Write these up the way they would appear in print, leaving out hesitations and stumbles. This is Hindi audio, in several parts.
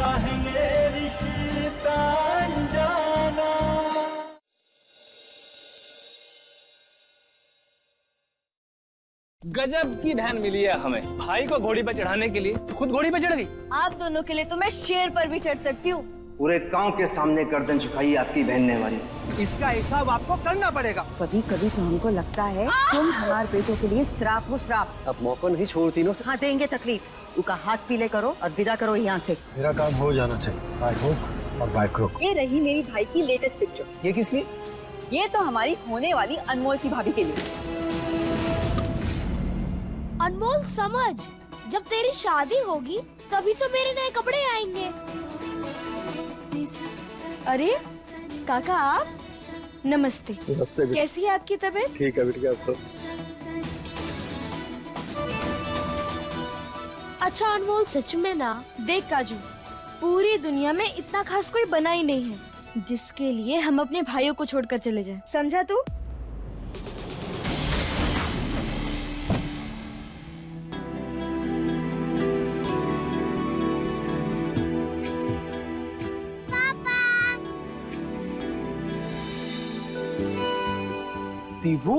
कैसा है ये रिश्ता अनजाना। गजब की बहन मिली है हमें, भाई को घोड़ी पर चढ़ाने के लिए खुद घोड़ी पर चढ़ गई। आप दोनों के लिए तो मैं शेर पर भी चढ़ सकती हूँ। पूरे गांव के सामने गर्दन झुकाई आपकी बहन ने हमारी। इसका हिसाब आपको करना पड़ेगा। कभी कभी तो हमको लगता है तुम हमारे बेटों के लिए श्राप हो, श्राप। अब मौका नहीं छोड़ती ना। हाँ, देंगे तकलीफ। उनका हाथ पीले करो और विदा करो यहाँ से। मेरा काम हो जाना चाहिए, बाय हुक और बाय क्रुक। ये रही मेरी भाई की लेटेस्ट पिक्चर। ये किस लिए? ये तो हमारी होने वाली अनमोल सी भाभी के लिए। अनमोल समझ, जब तेरी शादी होगी तभी तो मेरे नए कपड़े आएंगे। अरे काका आप, नमस्ते। नमस्ते। कैसी है आपकी तबीयत? ठीक है बिटिया। तो अच्छा अनमोल, सच में ना, देख काजू, पूरी दुनिया में इतना खास कोई बना ही नहीं है जिसके लिए हम अपने भाइयों को छोड़कर चले जाएं। समझा तू? वो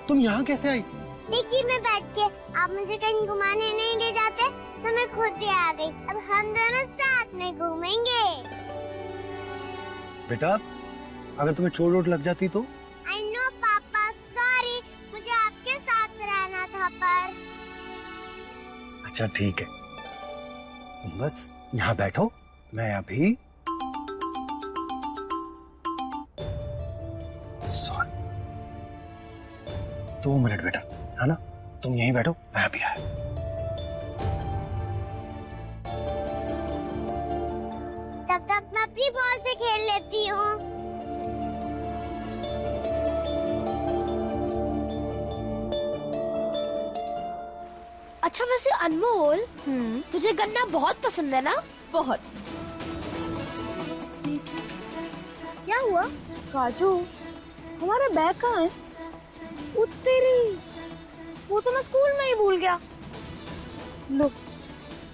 तुम यहाँ कैसे आई? डिक्की में बैठ के। आप मुझे कहीं घुमाने नहीं ले जाते तो मैं खुद ही आ गई। अब हम दोनों साथ में घूमेंगे। बेटा, अगर तुम्हें चोट वोट लग जाती तो? आई नो पापा, सॉरी, मुझे आपके साथ रहना था पर। अच्छा ठीक है, तुम बस यहाँ बैठो, मैं अभी। सॉरी, 2 मिनट बेटा, है ना? तुम यहीं बैठो, मैं अभी आया। तब तक मैं अपनी बॉल से खेल लेती हूँ। अच्छा वैसे अनमोल, तुझे गन्ना बहुत पसंद है ना? बहुत। क्या हुआ काजू, हमारा बैग कहाँ है? तेरी, वो तो मैं स्कूल में ही भूल गया। लो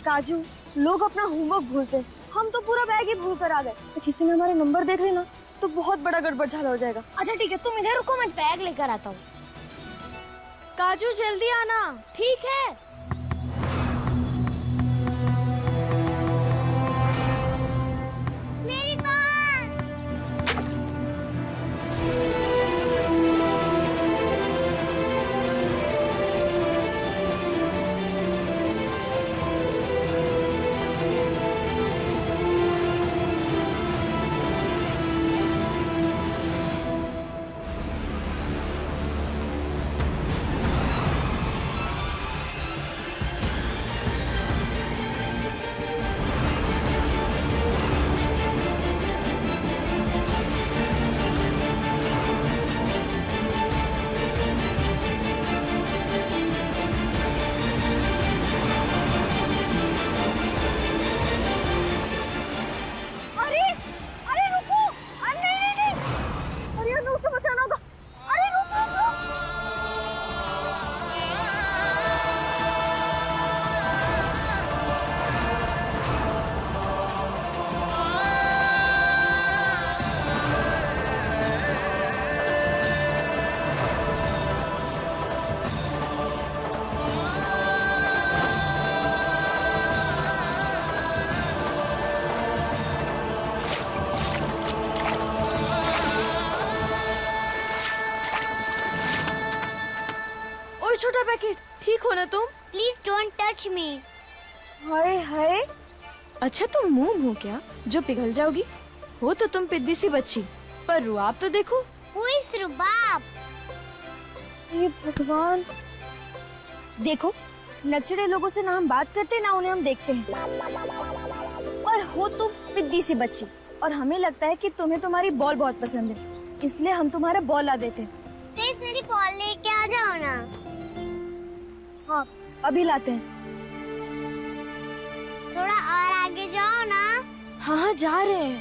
काजू, लोग अपना होमवर्क भूलते हैं, हम तो पूरा बैग ही भूल कर आ गए। तो किसी ने हमारे नंबर देख लेना तो बहुत बड़ा गड़बड़ झाला हो जाएगा। अच्छा ठीक है, तुम इधर रुको, मैं बैग लेकर आता हूँ। काजू जल्दी आना, ठीक है? मेरी बॉल। छोटा पैकेट, ठीक हो ना तुम? Please don't touch me. हाय हाय, अच्छा तुम मुंह हो क्या जो पिघल जाओगी? हो तो तुम पिद्दी सी बच्ची, पर रुआब तो देखो। Who is रुबाब? ये भगवान, देखो नचड़े लोगों से ना हम बात करते ना उन्हें हम देखते हैं, और हो तुम पिद्दी सी बच्ची और हमें लगता है कि तुम्हें तुम्हारी बॉल बहुत पसंद है, इसलिए हम तुम्हारा बॉल ला देते हैं। प्लीज मेरी बॉल लेके आ जाओ ना। हाँ अभी लाते हैं। थोड़ा और आगे जाओ ना। हाँ हाँ जा रहे हैं।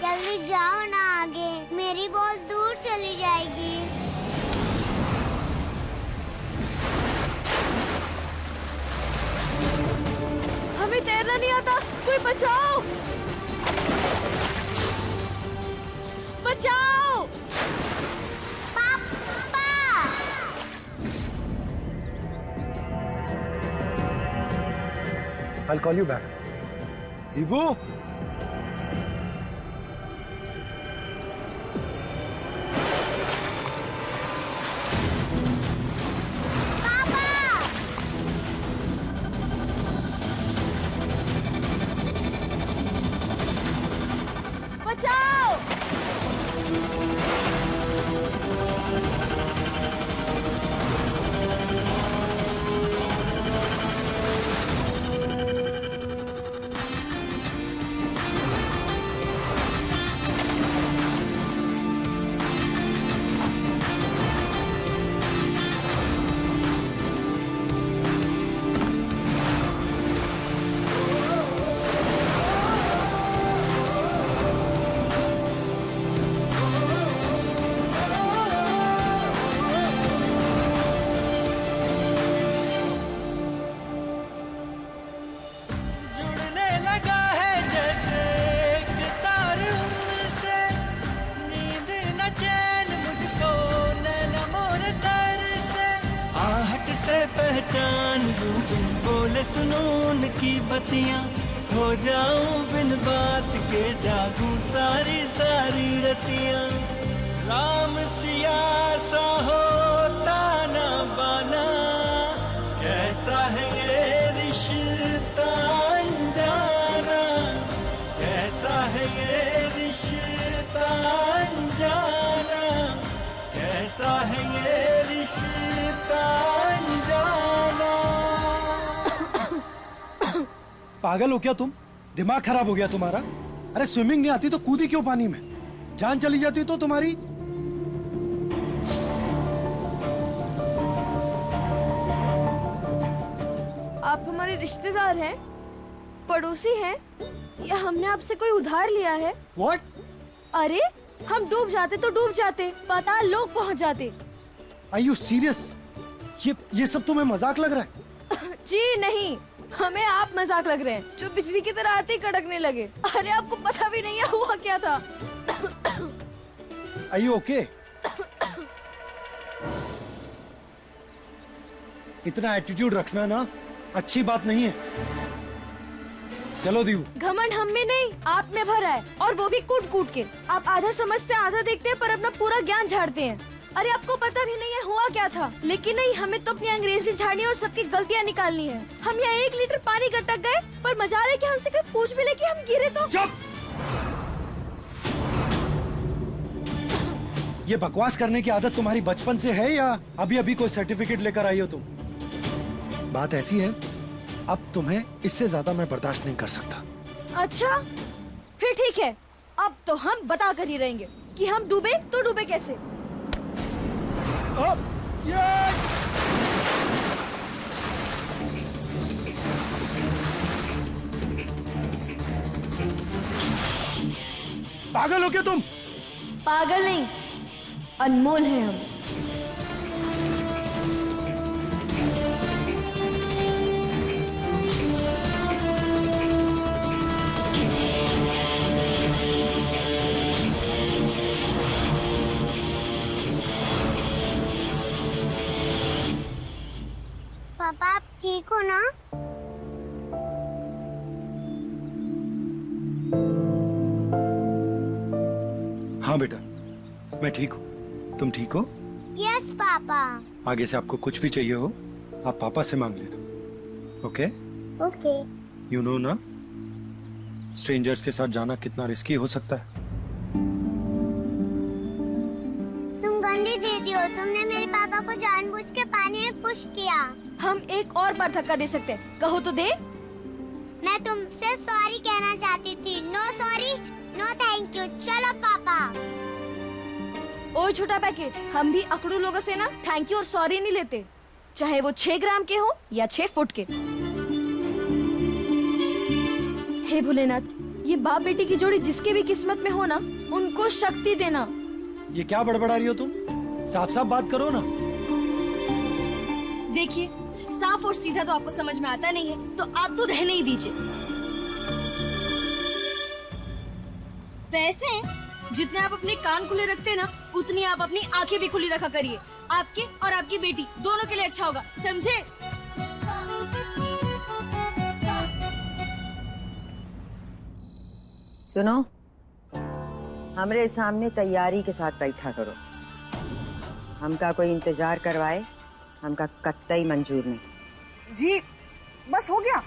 जल्दी जाओ ना आगे, मेरी बॉल दूर चली जाएगी। हम था, कोई बचाओ, बचाओ। पापा। I'll call you back. Deepu, बचाओ। जुड़ने लगा है जैसे एक तार उनसे, नींद न चैन मुझको नैना मोर तर से, आहट से पहचान लूं बिन बोले सुनून की बतियां, हो जाऊं बिन बात के जागूं सारी सारी रतियां, राम सिया सा होता ना बाना, कैसा है ये रिश्ता अनजाना, कैसा है ये रिश्ता अनजाना, कैसा है ये रिश्ता अनजाना। पागल हो क्या तुम? दिमाग खराब हो गया तुम्हारा? अरे स्विमिंग नहीं आती तो कूदी क्यों पानी में? जान चली जाती तो तुम्हारी। आप हमारे रिश्तेदार हैं, पड़ोसी हैं, या हमने आपसे कोई उधार लिया है? What? अरे हम डूब जाते तो डूब जाते, पाताल लोग पहुंच जाते। Are you serious? ये सब तुम्हें मजाक लग रहा है? जी नहीं, हमें आप मजाक लग रहे हैं, जो बिजली की तरह आते ही कड़कने लगे। अरे आपको पता भी नहीं है हुआ क्या था। Are you okay? इतना एटीट्यूड रखना ना अच्छी बात नहीं है। चलो दीपू। घमंड हम में नहीं, आप में भरा है, और वो भी कूट कूट के। आप आधा समझते आधा देखते हैं, पर अपना पूरा ज्ञान झाड़ते हैं। अरे आपको पता भी नहीं है हुआ क्या था। लेकिन नहीं, हमें तो अपनी अंग्रेजी झाड़नी और सबकी गलतियाँ निकालनी है। हम यहाँ 1 लीटर पानी गटक गए, पर मजा ले कि हमसे कोई पूछ भी ले कि हम गिरे तो। चुप! ये बकवास करने की आदत तुम्हारी बचपन से है या अभी अभी कोई सर्टिफिकेट लेकर आई हो तुम? बात ऐसी है, अब तुम्हें इससे ज्यादा मैं बर्दाश्त नहीं कर सकता। अच्छा फिर ठीक है, अब तो हम बता कर ही रहेंगे कि हम डूबे तो डूबे कैसे। पागल हो क्या तुम? पागल नहीं, अनमोल है हम। पापा आप ठीक हो ना? हाँ बेटा, मैं ठीक हूँ। तुम ठीक हो? Yes papa. आगे से आपको कुछ भी चाहिए हो, आप पापा से मांग लेना। ओके? ओके। यू नो ना, स्ट्रेंजर्स के साथ जाना कितना रिस्की हो सकता है। तुम गंदी दीदी हो, तुमने मेरे पापा को जानबूझ के पानी में पुश किया। हम एक और बार धक्का दे सकते हैं, कहो तो दे। मैं तुमसे सॉरी कहना चाहती थी। No sorry, no thank you. चलो पापा। ओ छोटा पैकेट, हम भी अकड़ू लोगों से ना थैंक यू और सॉरी नहीं लेते, चाहे वो 6 ग्राम के हो या 6 फुट के। हे भोलेनाथ, ये बाप बेटी की जोड़ी जिसके भी किस्मत में हो ना, उनको शक्ति देना। ये क्या बड़बड़ा रही हो तुम? साफ साफ बात करो ना। देखिए, साफ और सीधा तो आपको समझ में आता नहीं है, तो आप तो रहने ही दीजिए। पैसे जितने आप अपने कान खुले रखते हैं ना, उतनी आप अपनी आंखें भी खुली रखा करिए। आपके और आपकी बेटी दोनों के लिए अच्छा होगा, समझे? सुनो, हमरे सामने तैयारी के साथ बैठा करो। हमका कोई इंतजार करवाए, हमका कतई मंजूर नहीं। जी बस हो गया।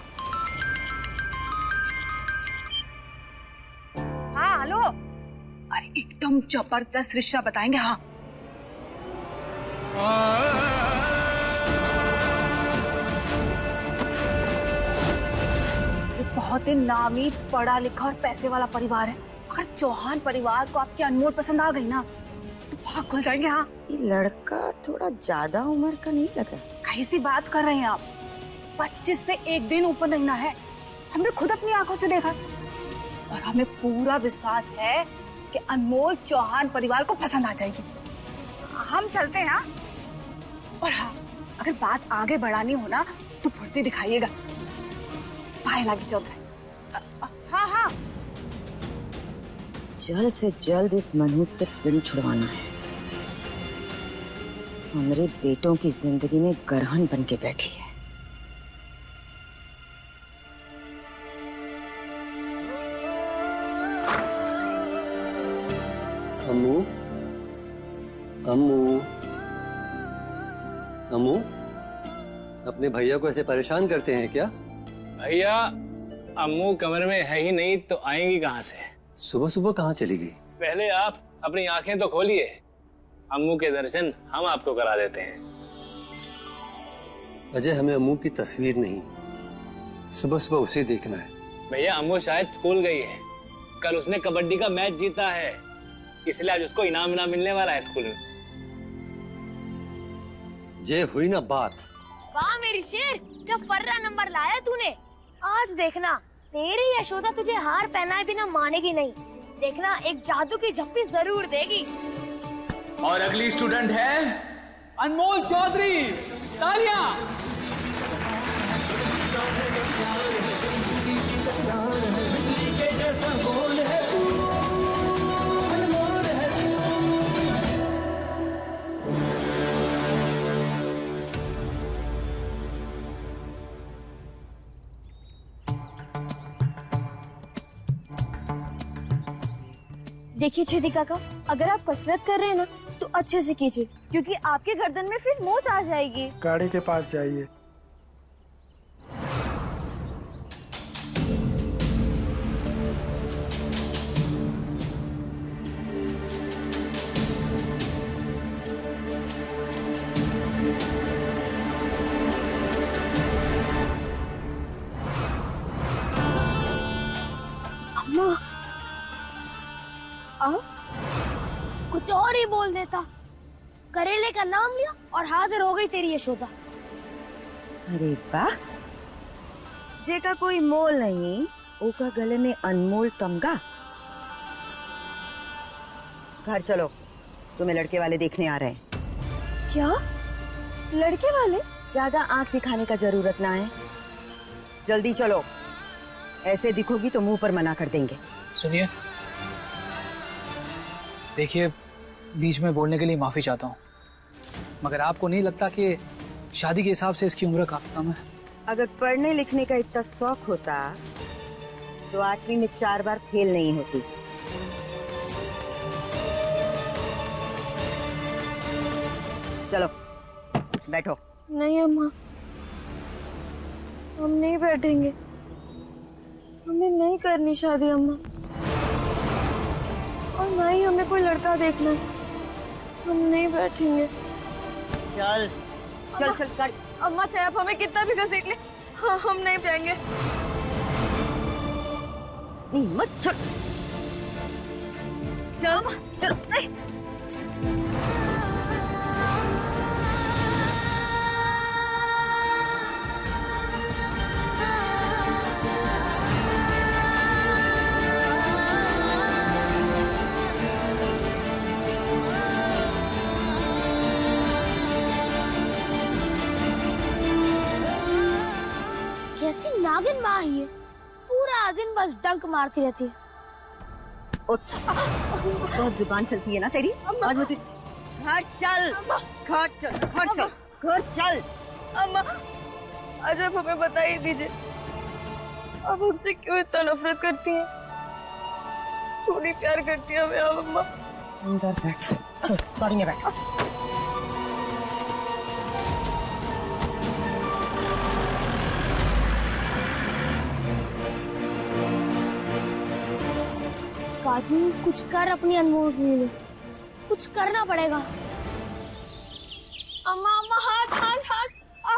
हाँ हेलो, अरे एकदम जबरदस्त रिश्ता बताएंगे। हाँ ये बहुत ही नामी पढ़ा लिखा और पैसे वाला परिवार है। अगर चौहान परिवार को आपकी अनमोल पसंद आ गई ना तो भाग खुल जाएंगे। हाँ ये लड़का थोड़ा ज्यादा उम्र का नहीं लगा? कैसी बात कर रहे हैं आप? 25 से एक दिन ऊपर नहीं ना है। हमने खुद अपनी आंखों से देखा और हमें पूरा विश्वास है कि अनमोल चौहान परिवार को पसंद आ जाएगी। हम चलते हैं। हाँ और हाँ, अगर बात आगे बढ़ानी हो ना तो फुर्ती दिखाइएगा। पाए लागी चल रहे। हाँ हाँ जल्द से जल्द इस मनहूस से पिंड छुड़वाना है। हमारे बेटों की जिंदगी में गरहन बन के बैठी है। अम्मू, अम्मू, अम्मू, अपने भैया को ऐसे परेशान करते हैं क्या? भैया, अम्मू कमरे में है ही नहीं तो आएंगी कहाँ से? सुबह सुबह कहाँ चली गई? पहले आप अपनी आंखें तो खोलिए, अम्मू के दर्शन हम आपको करा देते हैं। अजय, हमें अम्मू की तस्वीर नहीं, सुबह सुबह उसे देखना है। भैया, अम्मू शायद स्कूल गई है। कल उसने कबड्डी का मैच जीता है, इसलिए आज उसको इनाम मिलने वाला है स्कूल में। जे हुई ना बात। वाह मेरी शेर, क्या फर्रा नंबर लाया तूने। आज देखना तेरी यशोदा तुझे हार पहनाए बिना मानेगी नहीं। देखना एक जादू की झप्पी जरूर देगी। और अगली स्टूडेंट है अनमोल चौधरी। तालियां। देखिए छेदी काका, अगर आप कसरत कर रहे हैं ना तो अच्छे से कीजिए, क्योंकि आपके गर्दन में फिर मोच आ जाएगी। गाड़ी के पास जाइए। अम्मा, कुछ और ही बोल देता। करेले का नाम लिया और हाजिर हो गई तेरी यशोदा। अरे वाह, जे का कोई मोल नहीं, ओका गले में अनमोल तमगा। घर चलो, तुम्हें लड़के वाले देखने आ रहे हैं। क्या लड़के वाले? ज्यादा आंख दिखाने का जरूरत ना है, जल्दी चलो। ऐसे दिखोगी तो मुंह पर मना कर देंगे। सुनिए, देखिए, बीच में बोलने के लिए माफी चाहता हूँ, मगर आपको नहीं लगता कि शादी के हिसाब से इसकी उम्र काफी कम है? अगर पढ़ने लिखने का इतना शौक होता तो 8वीं में 4 बार फेल नहीं होती। चलो बैठो। नहीं अम्मा, हम नहीं बैठेंगे। हमें नहीं करनी शादी अम्मा, और ना ही हमें कोई लड़का देखना है। हम नहीं बैठेंगे। चल चल चल कर। अम्मा चाहे आप हमें कितना भी घसीट ले, हाँ, हम नहीं जाएंगे। नहीं मत चल चल चल। नहीं। कैसी नागिन माँ ही है, पूरा दिन बस डंक मारती रहती है। उठ। बहुत जुबान चलती है ना तेरी। आज मुझे घर चल, घर चल, घर चल, घर चल। अम्मा, आज आप हमें बता ही दीजिए, आप हमसे क्यों इतना नफरत करती हैं? थोड़ी प्यार करती है हमें आप अम्मा। अंदर बैठ, गाड़ी में बैठ। काजू कुछ कर अपनी अनमोल के लिए, कुछ करना पड़ेगा। अम्मा अम्मा हाथ हाथ हाथ।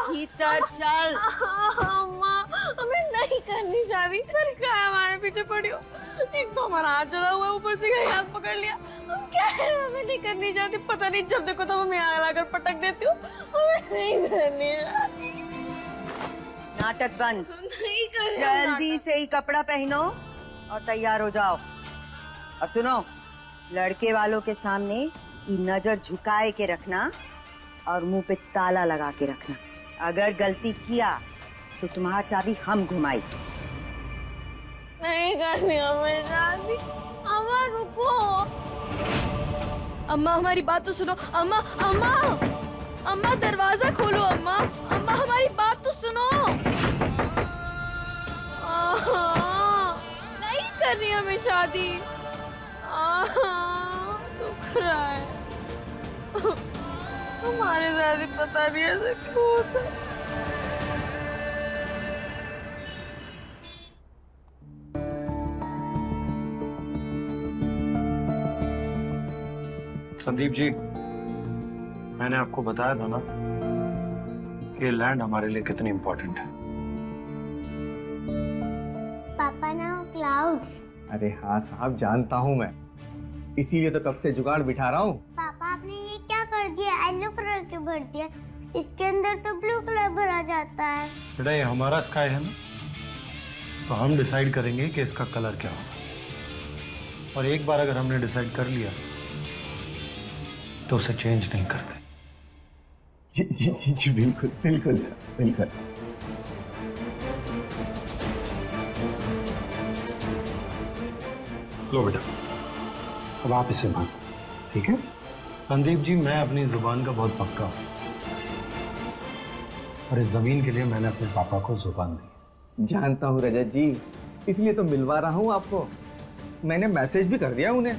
भीतर चल। अम्मा हमें नहीं करनी चाहिए। क्या है हमारे पीछे पड़ी हो? एक तो हमारा हाथ चला हुआ है, ऊपर से कहीं हाथ पकड़ लिया। हम क्या है, हमें नहीं करनी चाहती। पता नहीं जब देखो तो हमें आग लाकर पटक देती हो। हमें नहीं करनी चाहती। नाटक बंद। नहीं कर। जल्दी से ही कपड़ा पहनो और तैयार हो जाओ। और सुनो, लड़के वालों के सामने ये नजर झुकाए के रखना और मुंह पे ताला लगा के रखना। अगर गलती किया तो तुम्हारा चाबी हम घुमाई। नहीं करनी हमें शादी। अम्मा रुको, अम्मा हमारी बात तो सुनो। अम्मा अम्मा अम्मा दरवाजा खोलो। अम्मा अम्मा हमारी बात तो सुनो। नहीं करनी हमें शादी। दुख रहा है हमारे साथ। पता नहीं ऐसा क्यों होता है। संदीप जी, मैंने आपको बताया था ना कि लैंड हमारे लिए कितनी इम्पोर्टेंट है। पापा ना क्लाउड्स। अरे हाँ साहब, जानता हूँ मैं, इसीलिए तो कब से जुगाड़ बिठा रहा हूँ। पापा आपने ये क्या कर दिया? येलो कलर के भर दिया, इसके अंदर तो ब्लू कलर भरा जाता है। बेटा ये हमारा स्काई है ना, तो हम डिसाइड करेंगे कि इसका कलर क्या होगा। और एक बार अगर हमने डिसाइड कर लिया तो उसे चेंज नहीं करते। जी जी जी जी बिल्कुल बिल्कुल सर, बिल्कुल। लो बेटा, अब आप इसे मान, ठीक है? संदीप जी, मैं अपनी जुबान का बहुत पक्का हूं और इस जमीन के लिए मैंने अपने पापा को जुबान दी। जानता हूँ रजत जी, इसलिए तो मिलवा रहा हूँ आपको। मैंने मैसेज भी कर दिया उन्हें।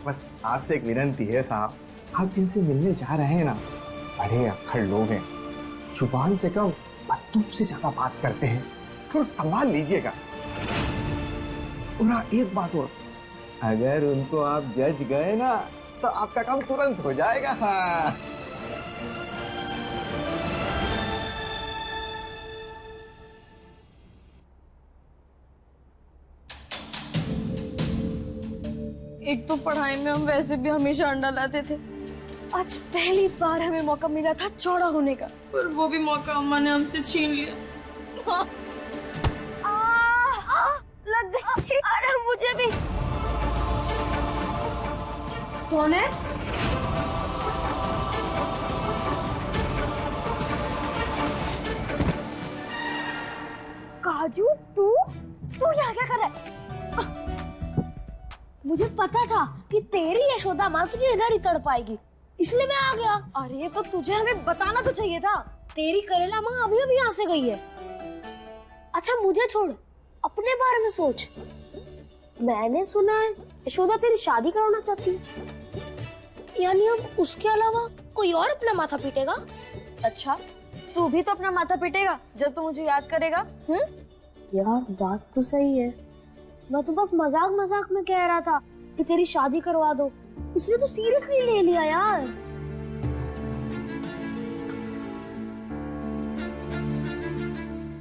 बस आपसे एक विनती है साहब, आप जिनसे मिलने जा रहे हैं ना, बड़े अक्खड़ लोग हैं, जुबान से कम बंदूक से ज्यादा बात करते हैं, थोड़ा संभाल लीजिएगा। और एक बात और, अगर उनको आप जज गए ना तो आपका काम तुरंत हो जाएगा। हाँ एक तो पढ़ाई में हम वैसे भी हमेशा अंडा लाते थे, आज पहली बार हमें मौका मिला था चौड़ा होने का, पर वो भी मौका अम्मा ने हमसे छीन लिया। लग गई। अरे मुझे भी। कौन है? काजू तू यहाँ क्या कर रहा है? मुझे पता था कि तेरी यशोदा माँ तुझे इधर ही तड़पाएगी, इसलिए मैं आ गया। अरे तो तुझे हमें बताना तो चाहिए था। तेरी करेला माँ अभी अभी यहाँ से गई है। अच्छा मुझे छोड़, अपने बारे में सोच। मैंने सुना है यशोदा तेरी शादी कराना चाहती है, यानी अब उसके अलावा कोई और अपना माथा पीटेगा? अच्छा तू भी तो अपना माथा पीटेगा जब तू मुझे याद करेगा। यार बात तो सही है, मैं तो बस मजाक मजाक में कह रहा था कि तेरी शादी करवा दो, उसने तो सीरियसली ले लिया यार।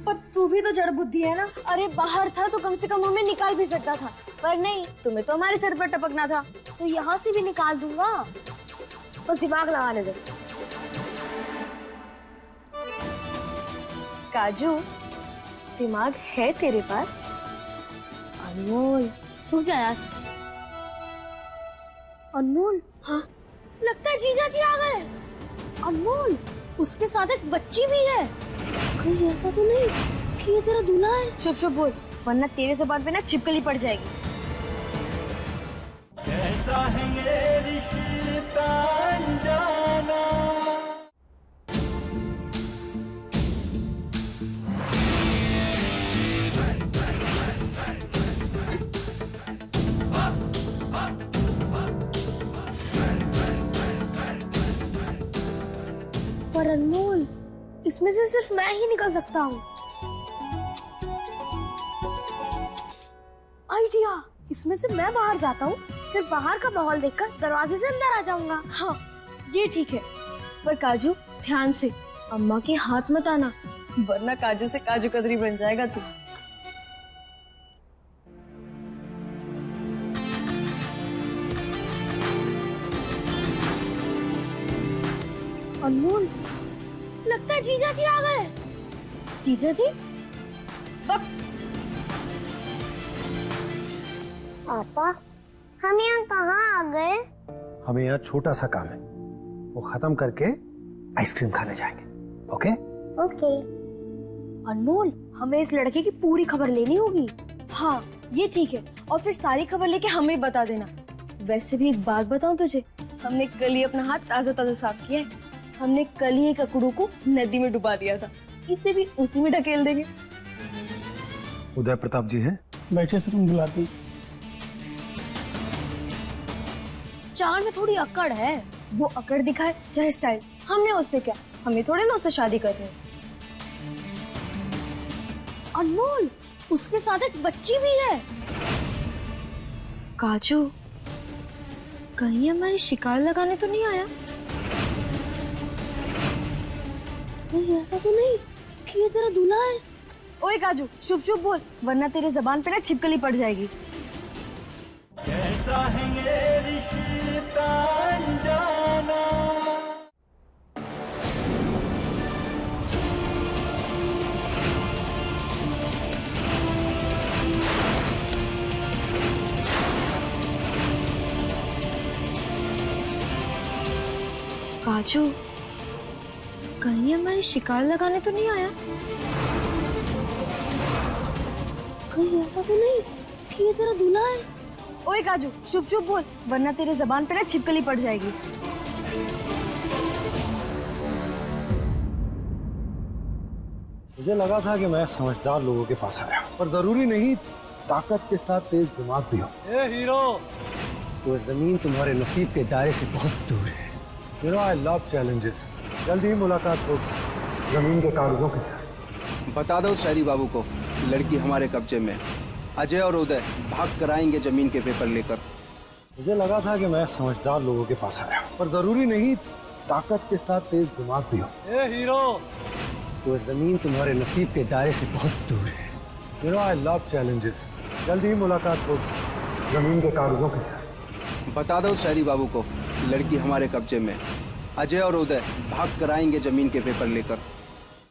पर तू भी तो जड़ बुद्धि है ना। अरे बाहर था तो कम से कम हमें निकाल भी सकता था, पर नहीं, तुम्हें तो हमारे सिर पर टपकना था। तो यहाँ से भी निकाल दूंगा, बस दिमाग लगाने दे। काजू दिमाग है तेरे पास? अनमोल रुक जा यार। अनमोल, हाँ लगता है जीजा जी आ गए। अनमोल उसके साथ एक बच्ची भी है, कहीं ऐसा तो नहीं कि ये तेरा दूल्हा है? चुप चुप बोल, वरना तेरे ज़बान पे ना छिपकली पड़ जाएगी। कैसा है ये रिश्ता अनजाना। पर अनमोल, इसमें से सिर्फ मैं ही निकल सकता हूँ। आइडिया, इसमें से मैं बाहर जाता हूँ, फिर बाहर का माहौल देखकर दरवाजे से अंदर आ जाऊंगा। हाँ, ये ठीक है। पर काजू, ध्यान से, अम्मा के हाथ मत आना, वरना काजू से काजू कतरी बन जाएगा तू। अनमोल, लगता है जीजा जी आ गए। जीजा जी? पापा, हम यहाँ कहाँ आ गए? हमें यहाँ छोटा सा काम है, वो खत्म करके आइसक्रीम खाने जाएंगे। ओके? ओके। अनमोल, हमें इस लड़के की पूरी खबर लेनी होगी। हाँ, ये ठीक है। और फिर सारी खबर लेके हमें बता देना। वैसे भी एक बात बताऊं तुझे, हमने कल ही अपना हाथ ताजा ताजा साफ किया है। हमने कल ही एक अकड़ू को नदी में डुबा दिया था, इसे भी उसी में ढकेल देंगे। उदय प्रताप जी हैं? बैठे से तुम बुलाती। चार में थोड़ी अकड़ है, वो अकड़ दिखाए चाहे स्टाइल, हमें उससे क्या, हमें थोड़े ना उससे शादी करनी है। अनमोल, उसके साथ एक बच्ची भी है। काजू, कहीं हमारी शिकार लगाने तो नहीं आया? नहीं, ऐसा तो नहीं कि ये तेरा दूल्हा है। ओए काजू, शुभ शुभ बोल, वरना तेरे जबान पे ना छिपकली पड़ जाएगी। कैसा है ये रिश्ता अनजाना। काजू, कहीं हमारी शिकार लगाने तो नहीं आया? कहीं ऐसा तो नहीं कि ये तेरा दूल्हा है। ओए काजू, शुभ शुभ बोल, वरना तेरे जबान पे ना छिपकली पड़ जाएगी। मुझे लगा था कि मैं समझदार लोगों के पास आया, पर जरूरी नहीं ताकत के साथ तेज दिमाग भी हो। ए हीरो, वो जमीन तुम्हारे नसीब के दायरे से बहुत दूर है। You know, I love challenges. जल्दी ही मुलाकात होगी जमीन के कागजों के साथ। बता दो शहरी बाबू को, लड़की हमारे कब्जे में। अजय और उदय भाग कर आएंगे जमीन के पेपर लेकर। मुझे लगा था कि मैं समझदार लोगों के पास आया, पर जरूरी नहीं ताकत के साथ तेज दिमाग भी हो। ए हीरो, वो जमीन तुम्हारे नसीब के दायरे से बहुत दूर है। You know, I love challenges. जल्दी ही मुलाकात होगी जमीन के कागजों के साथ। बता दो शहरी बाबू को, लड़की हमारे कब्जे में। अजय और उदय भाग कर आएंगे जमीन के पेपर लेकर।